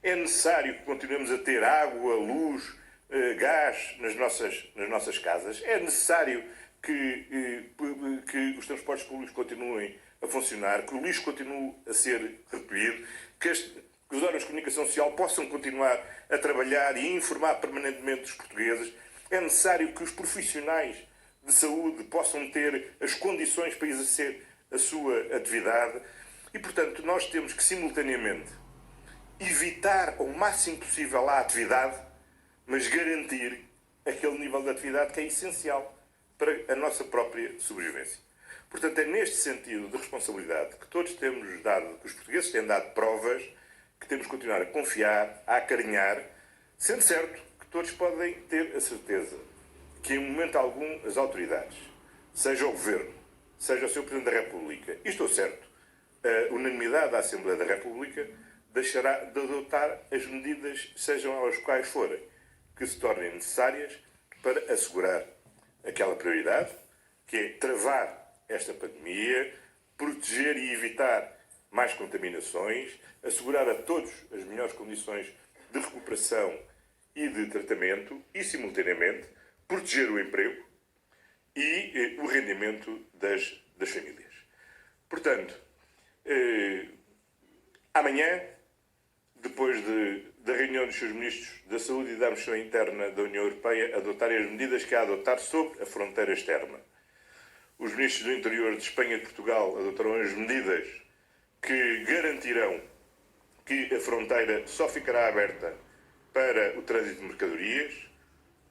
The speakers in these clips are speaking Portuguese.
É necessário que continuemos a ter água, luz, gás nas nossas casas. É necessário que os transportes públicos continuem a funcionar, que o lixo continue a ser recolhido, que os órgãos de comunicação social possam continuar a trabalhar e a informar permanentemente os portugueses. É necessário que os profissionais de saúde possam ter as condições para exercer a sua atividade e, portanto, nós temos que, simultaneamente, evitar ao máximo possível a atividade, mas garantir aquele nível de atividade que é essencial para a nossa própria sobrevivência. Portanto, é neste sentido de responsabilidade que todos temos dado, que os portugueses têm dado provas, que temos que continuar a confiar, a acarinhar, sendo certo que todos podem ter a certeza que, em momento algum, as autoridades, seja o Governo, seja o Sr. Presidente da República, e estou certo, a unanimidade da Assembleia da República deixará de adotar as medidas, sejam elas quais forem, que se tornem necessárias para assegurar aquela prioridade, que é travar esta pandemia, proteger e evitar mais contaminações, assegurar a todos as melhores condições de recuperação e de tratamento e, simultaneamente, proteger o emprego e o rendimento das famílias. Portanto, amanhã, depois da reunião dos seus ministros da Saúde e da Administração Interna da União Europeia, adotarem as medidas que há a adotar sobre a fronteira externa. Os ministros do Interior de Espanha e de Portugal adotarão as medidas que garantirão que a fronteira só ficará aberta para o trânsito de mercadorias,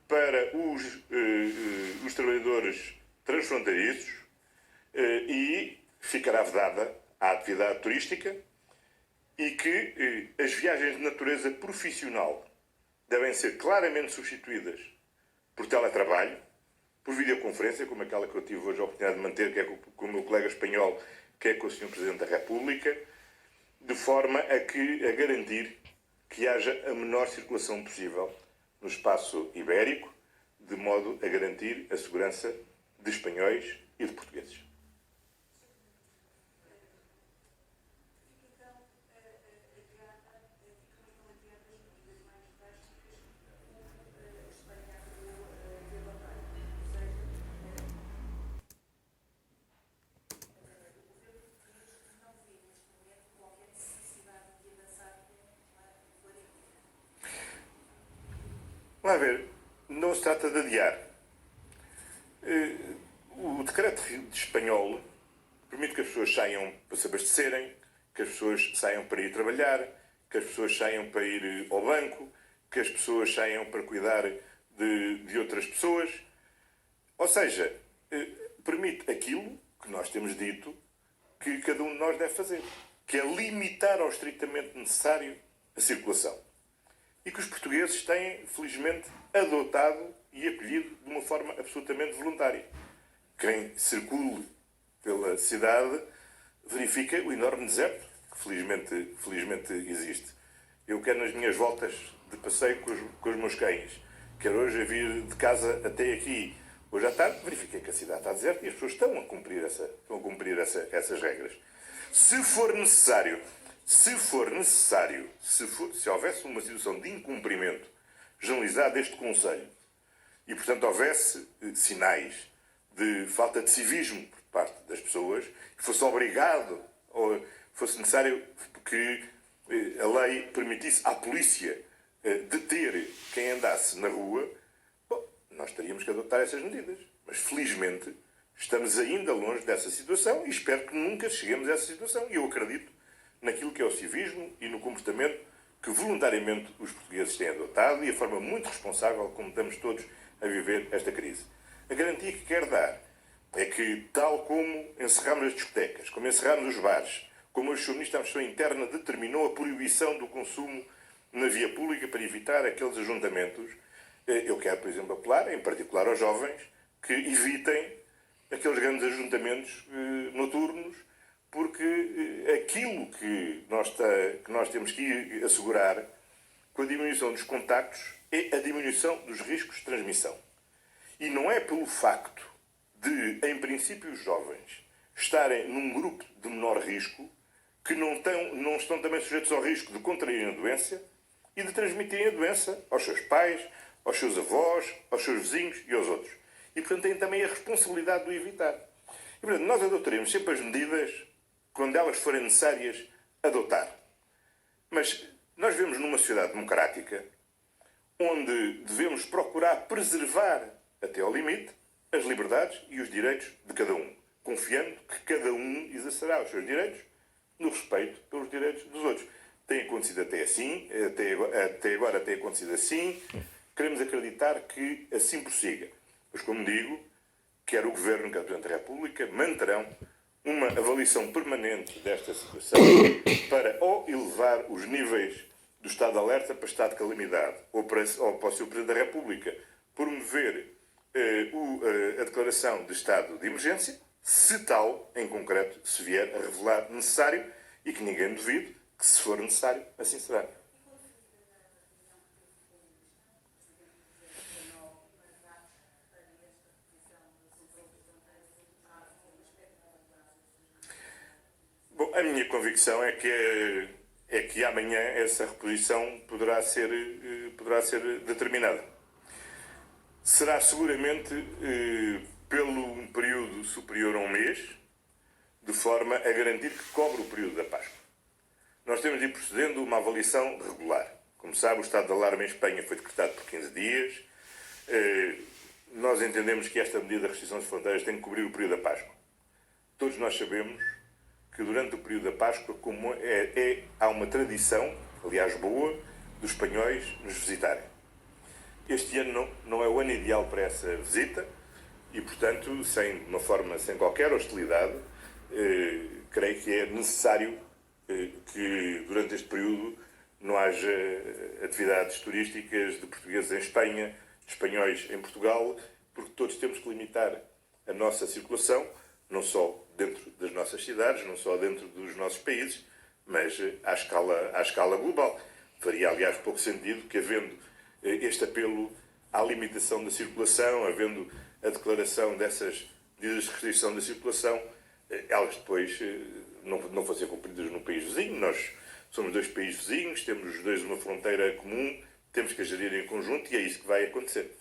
para os trabalhadores transfronteiriços e ficará vedada a atividade turística e que as viagens de natureza profissional devem ser claramente substituídas por teletrabalho, por videoconferência, como aquela que eu tive hoje a oportunidade de manter, que é com o meu colega espanhol, que é com o Sr. Presidente da República, de forma a garantir que haja a menor circulação possível no espaço ibérico, de modo a garantir a segurança de espanhóis e de portugueses. Vamos ver, não se trata de adiar. O decreto espanhol permite que as pessoas saiam para se abastecerem, que as pessoas saiam para ir trabalhar, que as pessoas saiam para ir ao banco, que as pessoas saiam para cuidar de outras pessoas. Ou seja, permite aquilo que nós temos dito que cada um de nós deve fazer, que é limitar ao estritamente necessário a circulação. E que os portugueses têm, felizmente, adotado e acolhido de uma forma absolutamente voluntária. Quem circule pela cidade verifica o enorme deserto que felizmente existe. Eu quero nas minhas voltas de passeio com os meus cães, quero hoje a vir de casa até aqui, hoje à tarde, verifiquei que a cidade está deserta e as pessoas estão a cumprir essas regras. Se for necessário, se houvesse uma situação de incumprimento generalizado deste Conselho e, portanto, houvesse sinais de falta de civismo por parte das pessoas, que fosse obrigado ou fosse necessário que a lei permitisse à polícia deter quem andasse na rua, bom, nós teríamos que adotar essas medidas. Mas, felizmente, estamos ainda longe dessa situação e espero que nunca cheguemos a essa situação. E eu acredito naquilo que é o civismo e no comportamento que voluntariamente os portugueses têm adotado e a forma muito responsável como estamos todos a viver esta crise. A garantia que quero dar é que, tal como encerramos as discotecas, como encerramos os bares, como hoje o Ministro da Administração Interna determinou a proibição do consumo na via pública para evitar aqueles ajuntamentos, eu quero, por exemplo, apelar, em particular aos jovens, que evitem aqueles grandes ajuntamentos noturnos, porque aquilo que nós temos que ir assegurar com a diminuição dos contactos é a diminuição dos riscos de transmissão. E não é pelo facto de, em princípio, os jovens estarem num grupo de menor risco que não estão também sujeitos ao risco de contraírem a doença, e de transmitirem a doença aos seus pais, aos seus avós, aos seus vizinhos e aos outros. E, portanto, têm também a responsabilidade de o evitar. E, portanto, nós adotaremos sempre as medidas quando elas forem necessárias adotar. Mas nós vivemos numa sociedade democrática onde devemos procurar preservar, até ao limite, as liberdades e os direitos de cada um, confiando que cada um exercerá os seus direitos no respeito pelos direitos dos outros. Tem acontecido até assim, até agora tem acontecido assim, queremos acreditar que assim prossiga. Mas, como digo, quer o Governo, quer o Presidente da República, manterão uma avaliação permanente desta situação para ou elevar os níveis do estado de alerta para estado de calamidade ou para o Sr. Presidente da República promover a declaração de estado de emergência, se tal, em concreto, se vier a revelar necessário e que ninguém duvide que, se for necessário, assim será. Bom, a minha convicção é que amanhã essa reposição poderá ser determinada. Será seguramente pelo um período superior a um mês, de forma a garantir que cobre o período da Páscoa. Nós temos de ir procedendo uma avaliação regular. Como sabe, o estado de alarme em Espanha foi decretado por 15 dias. Nós entendemos que esta medida de restrição das fronteiras tem que cobrir o período da Páscoa. Todos nós sabemos que durante o período da Páscoa há uma tradição, aliás boa, dos espanhóis nos visitarem. Este ano não é o ano ideal para essa visita e, portanto, sem qualquer hostilidade, creio que é necessário que durante este período não haja atividades turísticas de portugueses em Espanha, de espanhóis em Portugal, porque todos temos que limitar a nossa circulação, não só dentro das nossas cidades, não só dentro dos nossos países, mas à escala global. Faria, aliás, pouco sentido que, havendo este apelo à limitação da circulação, havendo a declaração dessas medidas de restrição da circulação, elas depois não fossem cumpridas no país vizinho. Nós somos dois países vizinhos, temos os dois uma fronteira comum, temos que a gerir em conjunto e é isso que vai acontecer.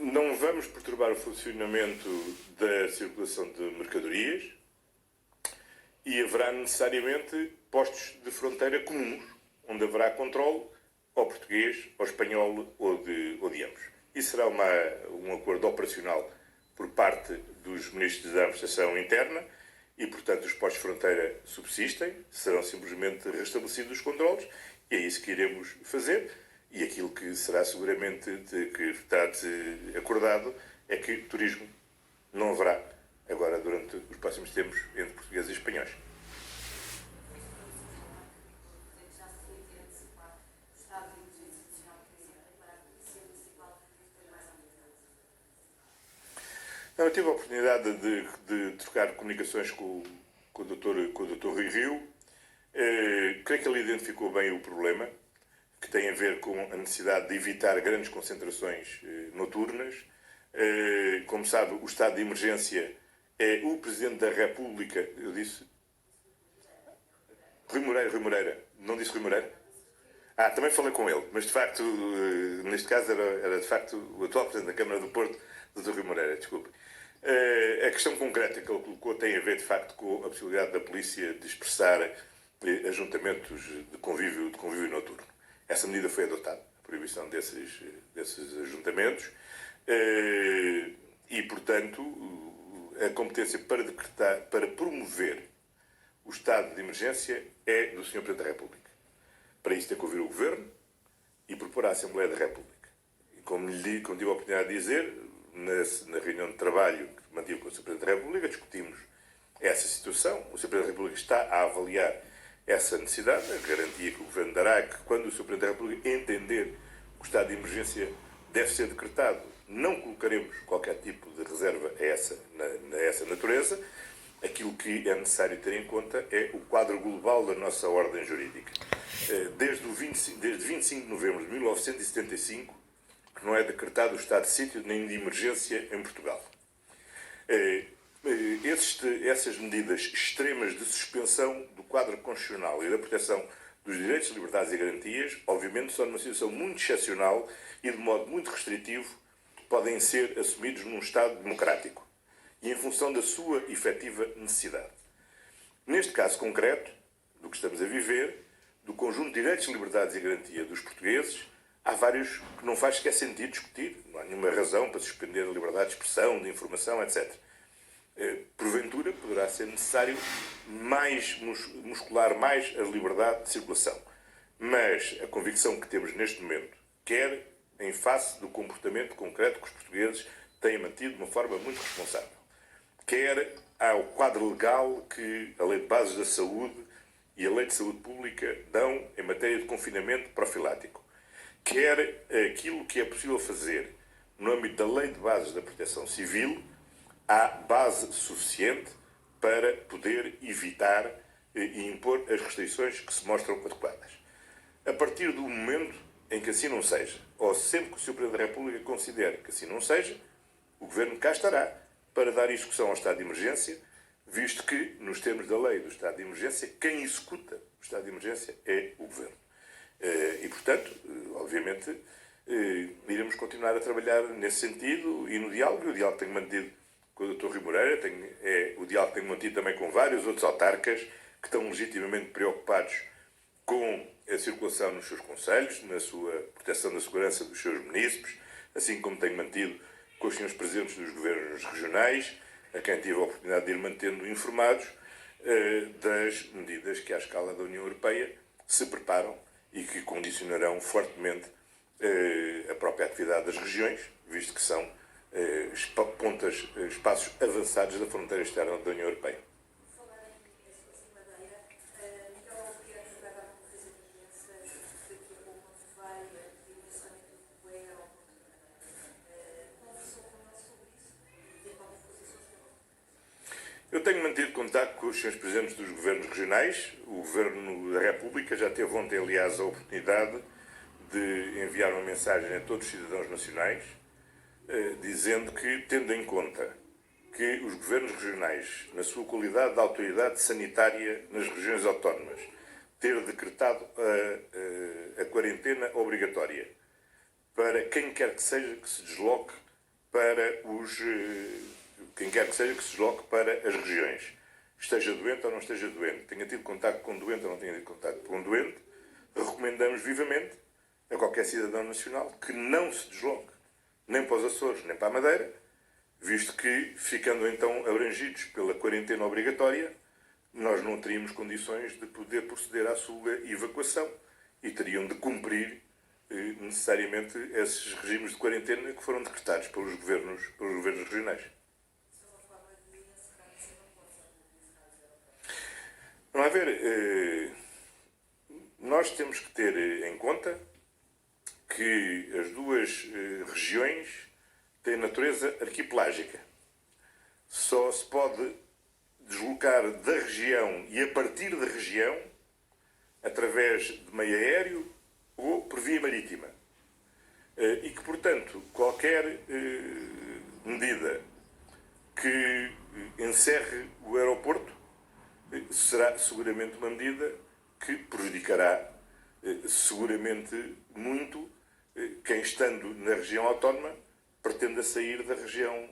Não vamos perturbar o funcionamento da circulação de mercadorias e haverá necessariamente postos de fronteira comuns, onde haverá controle ao português, ao espanhol ou de ambos. Isso será um acordo operacional por parte dos ministros da Administração Interna e, portanto, os postos de fronteira subsistem, serão simplesmente restabelecidos os controles e é isso que iremos fazer. E aquilo que será seguramente que está acordado é que turismo não haverá agora durante os próximos tempos entre portugueses e espanhóis. Eu tive a oportunidade de trocar comunicações com o Dr. Rui Rio. Creio que ele identificou bem o problema, que tem a ver com a necessidade de evitar grandes concentrações noturnas. Como sabe, o estado de emergência é o Presidente da República, eu disse... Rui Moreira. Não disse Rui Moreira? Também falei com ele, mas de facto, neste caso era de facto o atual Presidente da Câmara do Porto, Dr. Rui Moreira, desculpe. A questão concreta que ele colocou tem a ver, de facto, com a possibilidade da polícia de expressar ajuntamentos de convívio noturno. Essa medida foi adotada, a proibição desses ajuntamentos, e, portanto, a competência para promover o estado de emergência é do Sr. Presidente da República. Para isso tem que ouvir o Governo e propor à Assembleia da República. E como tive a oportunidade de dizer, na reunião de trabalho que mantive com o Sr. Presidente da República, discutimos essa situação. O Sr. Presidente da República está a avaliar essa necessidade. A garantia que o Governo dará é que, quando o Sr. Presidente da República entender que o estado de emergência deve ser decretado, não colocaremos qualquer tipo de reserva a essa natureza. Aquilo que é necessário ter em conta é o quadro global da nossa ordem jurídica. Desde 25 de novembro de 1975, que não é decretado o estado de sítio nem de emergência em Portugal. Essas medidas extremas de suspensão do quadro constitucional e da proteção dos direitos, liberdades e garantias, obviamente, são numa situação muito excepcional e de modo muito restritivo podem ser assumidos num Estado democrático e em função da sua efetiva necessidade. Neste caso concreto, do que estamos a viver, do conjunto de direitos, liberdades e garantia dos portugueses, há vários que não faz sequer sentido discutir. Não há nenhuma razão para suspender a liberdade de expressão, de informação, etc. Porventura, poderá ser necessário muscular mais a liberdade de circulação. Mas a convicção que temos neste momento, quer em face do comportamento concreto que os portugueses têm mantido de uma forma muito responsável, quer ao quadro legal que a Lei de Bases da Saúde e a Lei de Saúde Pública dão em matéria de confinamento profilático, quer aquilo que é possível fazer no âmbito da Lei de Bases da Proteção Civil, há base suficiente para poder evitar e impor as restrições que se mostram adequadas. A partir do momento em que assim não seja, ou sempre que o Sr. Presidente da República considere que assim não seja, o Governo cá estará para dar execução ao estado de emergência, visto que, nos termos da lei do estado de emergência, quem executa o estado de emergência é o Governo. E, portanto, obviamente, iremos continuar a trabalhar nesse sentido e no diálogo. E o diálogo que tenho mantido com o Dr. Rui Moreira, o diálogo que tenho mantido também com vários outros autarcas que estão legitimamente preocupados com a circulação nos seus concelhos, na sua proteção da segurança dos seus munícipes, assim como tenho mantido com os senhores presidentes dos governos regionais, a quem tive a oportunidade de ir mantendo informados das medidas que, à escala da União Europeia, se preparam e que condicionarão fortemente a própria atividade das regiões, visto que são espaços avançados da fronteira externa da União Europeia. Eu tenho mantido contato com os senhores presidentes dos governos regionais. O Governo da República já teve ontem, aliás, a oportunidade de enviar uma mensagem a todos os cidadãos nacionais, dizendo que, tendo em conta que os governos regionais, na sua qualidade de autoridade sanitária nas regiões autónomas, ter decretado a quarentena obrigatória para quem quer que seja que se desloque para as regiões, esteja doente ou não esteja doente, tenha tido contacto com doente ou não tenha tido contacto com doente, recomendamos vivamente a qualquer cidadão nacional que não se desloque nem para os Açores nem para a Madeira, visto que, ficando então abrangidos pela quarentena obrigatória, nós não teríamos condições de poder proceder à sua evacuação e teriam de cumprir necessariamente esses regimes de quarentena que foram decretados pelos governos regionais. Vamos ver, nós temos que ter em conta que as duas regiões têm natureza arquipelágica. Só se pode deslocar da região e a partir da região através de meio aéreo ou por via marítima. E que, portanto, qualquer medida que encerre o aeroporto será seguramente uma medida que prejudicará seguramente muito quem, estando na região autónoma, pretenda sair da região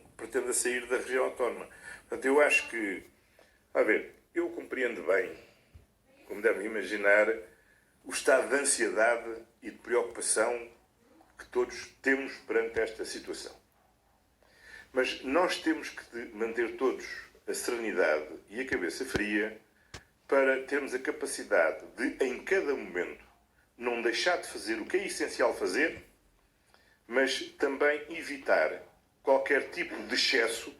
autónoma. Portanto, eu acho que, eu compreendo bem, como devem imaginar, o estado de ansiedade e de preocupação que todos temos perante esta situação. Mas nós temos que manter todos a serenidade e a cabeça fria para termos a capacidade de, em cada momento, não deixar de fazer o que é essencial fazer, mas também evitar qualquer tipo de excesso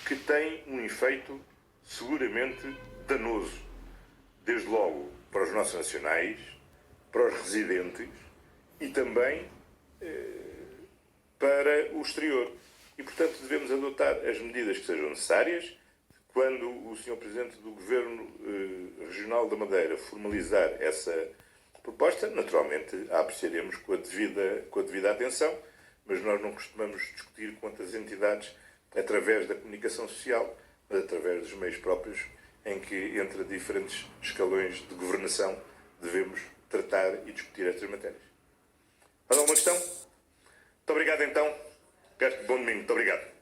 que tem um efeito seguramente danoso, desde logo para os nossos nacionais, para os residentes e também para o exterior. E, portanto, devemos adotar as medidas que sejam necessárias. Quando o Sr. Presidente do Governo Regional da Madeira formalizar essa proposta, naturalmente a apreciaremos com a devida atenção, mas nós não costumamos discutir com outras entidades através da comunicação social, mas através dos meios próprios em que, entre diferentes escalões de governação, devemos tratar e discutir estas matérias. Mais alguma questão? Muito obrigado, então. Resto bom domingo. Muito obrigado.